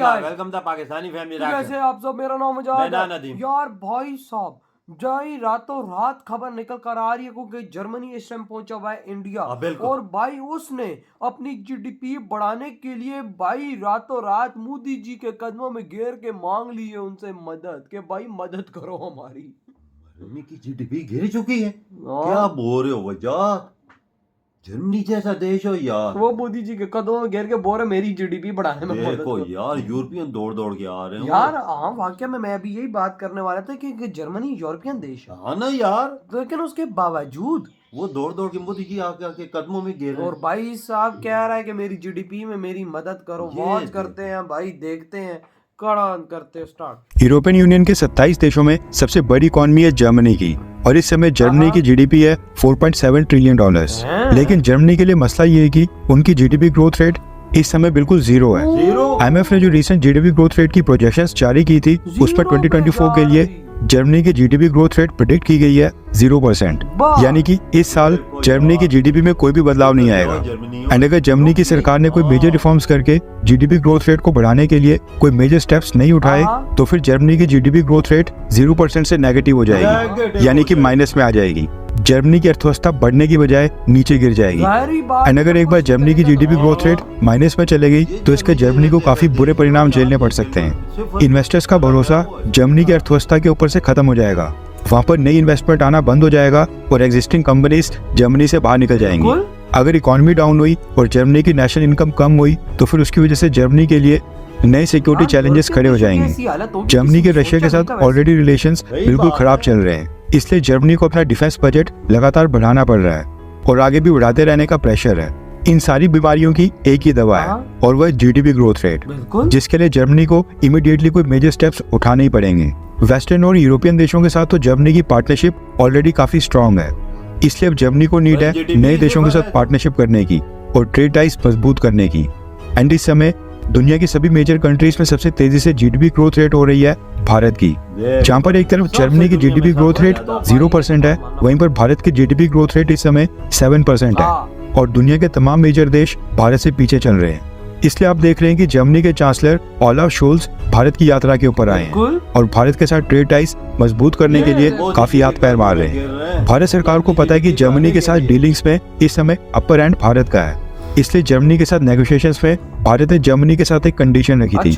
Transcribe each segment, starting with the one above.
Welcome the Pakistani family. कैसे आप सब? मेरा नाम नदीम। यार भाई साहब, जाई रातों रात खबर निकल कर आ रही है क्योंकि जर्मनी इस टाइम पहुंचा हुआ है इंडिया। और भाई उसने अपनी जीडीपी बढ़ाने के लिए भाई रातों रात मोदी जी के कदमों में घेर के मांग ली है उनसे मदद के भाई मदद करो हमारी। जर्मनी की जीडीपी गिर चुकी है। क्या बोल रहे हो वजह? जर्मनी जैसा देश हो यार, वो मोदी जी के कदमों में घेर के बोल रहे मेरी जीडीपी बढ़ाने में मदद देखो यार, यूरोपियन दौड़ दौड़ के आ रहे हैं यार। हाँ वाकई में मैं भी यही बात करने वाला था कि जर्मनी यूरोपियन देश है। हाँ ना यार, लेकिन उसके बावजूद वो दौड़ दौड़ के मोदी जी आके आके कदमों में गिर रहे हैं। और भाई साहब कह रहा है कि मेरी जीडीपी में मेरी मदद करो। वॉच करते हैं भाई, देखते हैं कड़ा करते स्टार्ट। यूरोपियन यूनियन के 27 देशों में सबसे बड़ी इकॉनमी है जर्मनी की, और इस समय जर्मनी की जीडीपी है $4.7 ट्रिलियन। लेकिन जर्मनी के लिए मसला ये है कि उनकी जीडीपी ग्रोथ रेट इस समय बिल्कुल जीरो है। IMF ने जो रिसेंट जीडीपी ग्रोथ रेट की प्रोजेक्शंस जारी की थी उस पर 2024 के लिए जर्मनी की जीडीपी ग्रोथ रेट प्रेडिक्ट की गई है 0%, यानी कि इस साल जर्मनी की जीडीपी में कोई भी बदलाव नहीं आएगा। एंड अगर जर्मनी की सरकार ने कोई मेजर रिफॉर्म्स करके जीडीपी ग्रोथ रेट को बढ़ाने के लिए कोई मेजर स्टेप्स नहीं उठाए तो फिर जर्मनी की जीडीपी ग्रोथ रेट 0% से नेगेटिव हो जाएगी, यानी कि माइनस में आ जाएगी। जर्मनी की अर्थव्यवस्था बढ़ने की बजाय नीचे गिर जाएगी। एंड अगर एक बार जर्मनी की जीडीपी ग्रोथ रेट माइनस में चले गई तो इसके जर्मनी को काफी बुरे परिणाम झेलने पड़ सकते हैं। इन्वेस्टर्स का भरोसा जर्मनी की अर्थव्यवस्था के ऊपर से खत्म हो जाएगा, वहाँ पर नई इन्वेस्टमेंट आना बंद हो जाएगा और एग्जिस्टिंग कंपनीज जर्मनी से बाहर निकल जाएंगी। अगर इकोनॉमी डाउन हुई और जर्मनी की नेशनल इनकम कम हुई तो फिर उसकी वजह से जर्मनी के लिए नए सिक्योरिटी चैलेंजेस खड़े हो जाएंगे। जर्मनी के रशिया के साथ ऑलरेडी रिलेशंस बिल्कुल खराब चल रहे हैं, इसलिए जर्मनी को अपना डिफेंस बजट लगातार बढ़ाना पड़ रहा है और आगे भी बढ़ाते रहने का प्रेशर है। इन सारी बीमारियों की एक ही दवा है और वह जीडीपी ग्रोथ रेट, जिसके लिए जर्मनी को इमीडिएटली कोई मेजर स्टेप्स उठाने ही पड़ेंगे। वेस्टर्न और यूरोपियन देशों के साथ तो जर्मनी की पार्टनरशिप ऑलरेडी काफी स्ट्रांग है, इसलिए अब जर्मनी को नीड है नए देशों के साथ पार्टनरशिप करने की और ट्रेड टाइज मजबूत करने की। एंड इस समय दुनिया की सभी मेजर कंट्रीज में सबसे तेजी से जीडीपी ग्रोथ रेट हो रही है भारत की, जहाँ पर एक तरफ जर्मनी की जीडीपी ग्रोथ रेट 0% है, वहीं पर भारत की जीडीपी ग्रोथ रेट इस समय 7% है और दुनिया के तमाम मेजर देश भारत से पीछे चल रहे हैं। इसलिए आप देख रहे हैं कि जर्मनी के चांसलर ओलाफ शोल्ज भारत की यात्रा के ऊपर आए हैं और भारत के साथ ट्रेड टाइज मजबूत करने के लिए काफी हाथ पैर मार रहे हैं। भारत सरकार को पता है कि जर्मनी के साथ डीलिंग्स में इस समय अपर हैंड भारत का है, इसलिए जर्मनी के साथ नेगोशिएशंस में भारत ने जर्मनी के साथ एक कंडीशन रखी थी।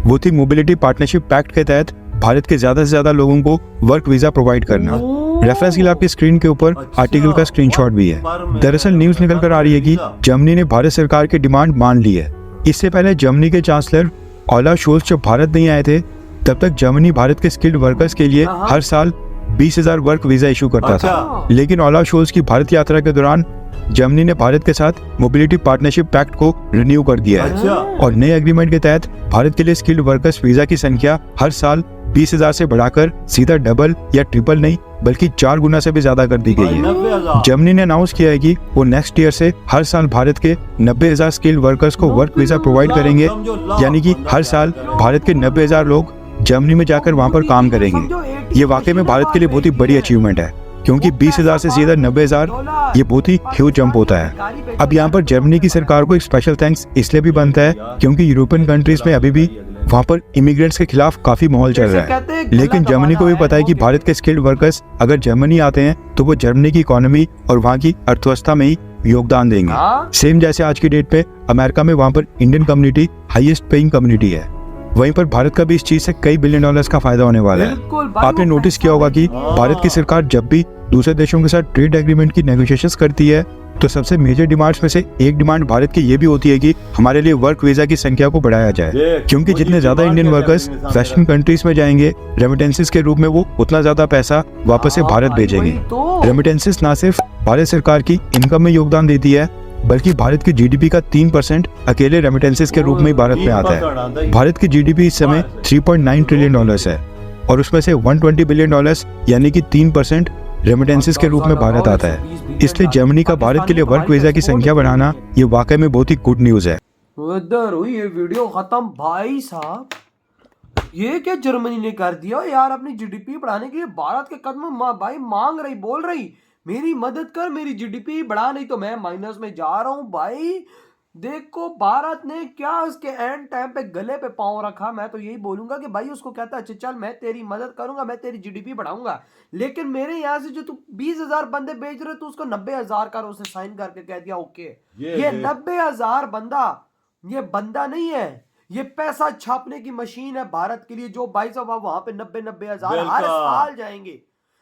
वो थी मोबिलिटी पार्टनरशिप पैक्ट के तहत भारत के ज्यादा से ज्यादा लोगों को वर्क वीजा प्रोवाइड करना। रेफरेंस के लिए आपकी स्क्रीन के ऊपर आर्टिकल का स्क्रीनशॉट भी है। दरअसल न्यूज निकल कर आ रही है कि जर्मनी ने भारत सरकार की डिमांड मान ली है। इससे पहले जर्मनी के चांसलर ओलाफ शोल्ज जब भारत नहीं आए थे तब तक जर्मनी भारत के स्किल्ड वर्कर्स के लिए हर साल 20,000 वर्क वीजा इशू करता था। लेकिन ओलाफ शोल्ज की भारत यात्रा के दौरान जर्मनी ने भारत के साथ मोबिलिटी पार्टनरशिप पैक्ट को रिन्यू कर दिया है और नए एग्रीमेंट के तहत भारत के लिए स्किल्ड वर्कर्स वीजा की संख्या हर साल 20,000 से बढ़ाकर सीधा डबल या ट्रिपल नहीं बल्कि 4 गुना से भी ज्यादा कर दी गई है। जर्मनी ने अनाउंस किया है कि वो नेक्स्ट ईयर से हर साल भारत के 90,000 स्किल्ड वर्कर्स को वर्क वीजा प्रोवाइड करेंगे, यानी कि हर साल भारत के 90,000 लोग जर्मनी में जाकर वहाँ पर काम करेंगे। ये वाकई में भारत के लिए बहुत ही बड़ी अचीवमेंट है, क्योंकि 20,000 से सीधा 90,000 ये बहुत ही ह्यूज जंप होता है। अब यहाँ पर जर्मनी की सरकार को एक स्पेशल थैंक्स इसलिए भी बनता है क्योंकि यूरोपियन कंट्रीज में अभी भी वहाँ पर इमिग्रेंट्स के खिलाफ काफी माहौल चल रहा है। लेकिन जर्मनी को भी पता है कि भारत के स्किल्ड वर्कर्स अगर जर्मनी आते हैं तो वो जर्मनी की इकोनॉमी और वहाँ की अर्थव्यवस्था में ही योगदान देंगे। सेम जैसे आज की डेट पे अमेरिका में वहाँ पर Indian community highest paying community है, वहीं पर भारत का भी इस चीज से कई $बिलियन डॉलर्स का फायदा होने वाला है। आपने नोटिस किया होगा कि भारत की सरकार जब भी दूसरे देशों के साथ ट्रेड एग्रीमेंट की नेगोशिएशंस करती है तो सबसे मेजर डिमांड्स में से एक डिमांड भारत की ये भी होती है कि हमारे लिए वर्क वीजा की संख्या को बढ़ाया जाए, क्योंकि जितने ज्यादा इंडियन वर्कर्स वेस्टर्न कंट्रीज में जाएंगे रेमिटेंसेस के रूप में वो उतना ज्यादा पैसा वापस से भारत भेजेंगे। रेमिटेंसेस न सिर्फ भारत सरकार की इनकम में योगदान देती है बल्कि भारत की जीडीपी का 3% अकेले रेमिटेंसेस के रूप में भारत में आता है। भारत की जीडीपी इस समय $3.9 ट्रिलियन है और उसमें से $120 बिलियन यानी कि 3% रेमिटेंसेस के रूप में भारत आता है। इसलिए जर्मनी का भारत के लिए वर्क वीजा की संख्या बढ़ाना ये वाकई में बहुत ही गुड न्यूज है। उधर हुई ये वीडियो खत्म। भाई साहब ये क्या जर्मनी ने कर दिया यार, अपनी जीडीपी बढ़ाने के लिए भारत के कदम भाई मांग रही, बोल रही मेरी मदद कर, मेरी जीडीपी बढ़ा, नहीं तो मैं माइनस में जा रहा हूँ भाई। देखो भारत ने क्या उसके एंड टाइम पे गले पे पांव रखा। मैं तो यही बोलूंगा कि भाई उसको कहता है अच्छा चल मैं तेरी मदद करूंगा, मैं तेरी जीडीपी बढ़ाऊंगा, लेकिन मेरे यहाँ से जो तू 20,000 बंदे बेच रहे तू उसको 90,000 कर, उसे साइन करके कह दिया ओके। ये 90,000 बंदा ये बंदा नहीं है, ये पैसा छापने की मशीन है भारत के लिए। जो भाई साहब वहां पे 90,000 हर साल जाएंगे,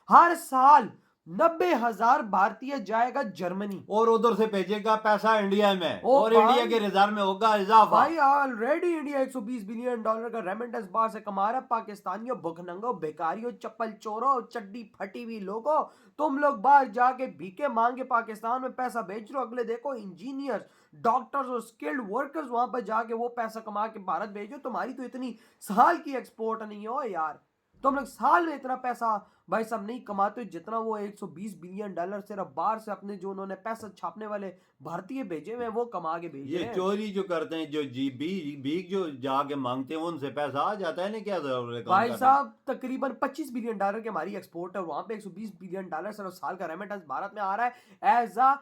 हर साल 90,000 भारतीय जाएगा जर्मनी और उधर से भेजेगा पैसा इंडिया में और इंडिया के रिजर्व में होगा इजाफा। भाई ऑलरेडी इंडिया 120 बिलियन डॉलर का रेमिटेंस बाहर से कमा रहा है। पाकिस्तानियों, भुखनंगों, भिखारियों, चप्पल चोरों, चड्डी फटी हुई लोगों, तुम लोग बाहर जाके भीखे मांगे पाकिस्तान में पैसा बेच रहे हो। अगले देखो इंजीनियर्स, डॉक्टर्स और स्किल्ड वर्कर्स वहां पर जाके वो पैसा कमा के भारत भेजो। तुम्हारी तो इतनी साल की एक्सपोर्ट नहीं हो यार, तुम लोग साल में इतना पैसा भाई साहब नहीं कमाते जितना वो 120 बिलियन डॉलर सिर्फ बाहर से अपने जो उन्होंने पैसा छापने वाले भारतीय भेजे हुए वो कमा के भेजे। ये चोरी जो करते हैं, जो बीक जो जाके मांगते हैं उनसे पैसा आ जाता है ना, क्या जरूरत है भाई साहब तकरीबन 25 बिलियन डॉलर की हमारी एक्सपोर्ट है और वहां पे 120 बिलियन डॉलर सिर्फ साल का रेमिटेंस भारत में आ रहा है एज अ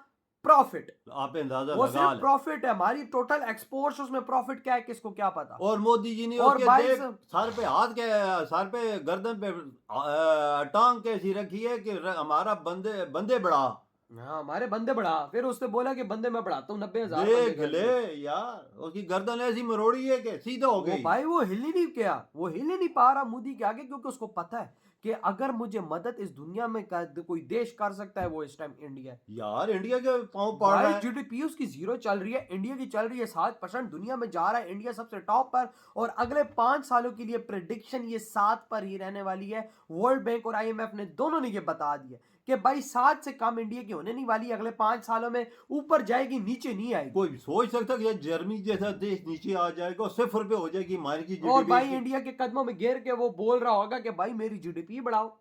प्रॉफिट। आप अंदाजा वो लगा सिर्फ लें। प्रॉफिट है हमारी टोटल एक्सपोर्ट्स, उसमें प्रॉफिट क्या है किसको क्या पता। और मोदी जी ने और उसके भाई देख साहब- सर पे हाथ के, सर पे गर्दन पे टांग कैसी रखी है कि हमारा बंदे बंदे बढ़ा। हाँ हमारे बंदे बढ़ा, फिर उसने बोला कि बंदे मैं बढ़ाता हूँ 90,000 देख ले यार, उसकी गर्दन ऐसी मरोड़ी है कि सीधा हो गई। भाई वो हिल ही नहीं किया, वो हिल ही नहीं पा रहा मोदी के आगे, क्योंकि उसको पता है कि अगर मुझे मदद इस दुनिया में कोई देश कर सकता है वो इस टाइम इंडिया है। यार इंडिया के पाँव पड़ रहा है। जीडीपी उसकी जीरो चल रही है, इंडिया की चल रही है 7%, दुनिया में जा रहा है इंडिया सबसे टॉप पर, और अगले 5 सालों के लिए प्रेडिक्शन ये 7 पर ही रहने वाली है। वर्ल्ड बैंक और आईएमएफ ने दोनों ने ये बता दिया कि भाई 7 से कम इंडिया की होने नहीं वाली, अगले 5 सालों में ऊपर जाएगी नीचे नहीं आएगी। कोई सोच सकता कि जर्मनी जैसा देश नीचे आ जाएगा, 0 पे हो जाएगी हमारी की और GDP। भाई इंडिया के कदमों में गिर के वो बोल रहा होगा कि भाई मेरी जीडीपी बढ़ाओ।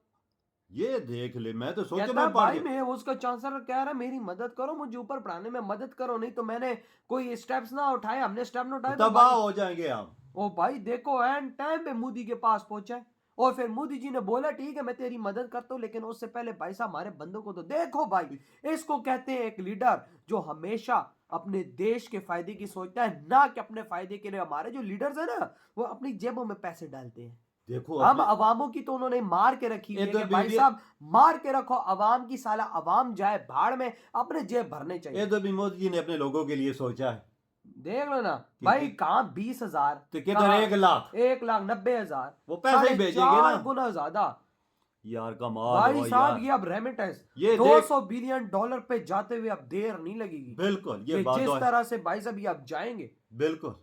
ये देख ले, मैं तो सोचा कहता मैं है पढ़ भाई मैं उसका चांसलर कह रहा है मेरी मदद करो, मुझे ऊपर पढ़ाने में मदद करो, नहीं तो मैंने कोई स्टेप्स ना उठाए, हमने स्टेप ना उठाए तो तबाह भाई- हो जाएंगे हम। ओ भाई देखो एंड टाइम पे मोदी के पास पहुंचा है, और फिर मोदी जी ने बोला ठीक है मैं तेरी मदद करता हूं, लेकिन उससे पहले भाई साहब हमारे बंदों को तो देखो। भाई इसको कहते हैं एक लीडर जो हमेशा अपने देश के फायदे की सोचता है, ना कि अपने फायदे के लिए। हमारे जो लीडर्स है ना वो अपनी जेबों में पैसे डालते हैं। देखो हम अवामों की तो उन्होंने मार के रखी है कि भाई साहब मार के रखो अवाम की, साला अवाम जाए भाड़ में, अपने जेब भरने चाहिए। ये तो भी मोदी जी ने अपने लोगों के लिए सोचा है। देख लो ना भाई, कहाँ 20,000 तो किधर 1 लाख, 1,90,000 वो पैसे ही भेजेंगे ना। 4 गुना ज्यादा यार कमाल भाई हो साहब। यार। ये अब रेमिटेंस ये 200 बिलियन डॉलर पे जाते हुए अब देर नहीं लगेगी। बिल्कुल ये कि बात जिस तो है। तरह से भाई साहब ये अब जाएंगे, बिल्कुल।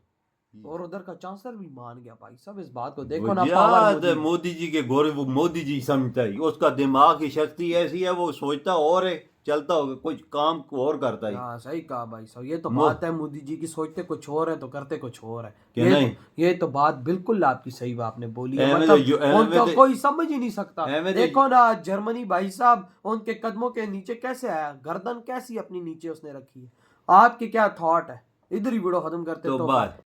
और उधर का चांसलर भी मान गया भाई साहब इस बात को। वो देखो ना याद पावर है मोदी जी के गोरे, वो मोदी जी समझता है, उसका दिमाग की शक्ति ऐसी है, वो सोचता और है, चलता होगा, कुछ काम और करता है। हाँ सही कहा भाई साहब, ये तो मो- बात है मोदी जी की, सोचते कुछ और है तो करते कुछ और है। कि ये नहीं? ये तो बात बिल्कुल आपकी सही आपने बोली है, एहमद मतलब उनका एहमद- कोई समझ ही नहीं सकता। एहमद- देखो ना जर्मनी भाई साहब उनके कदमों के नीचे कैसे आया, गर्दन कैसी अपनी नीचे उसने रखी है। आपके क्या थॉट है, इधर ही वीडियो खत्म करते तो तो बात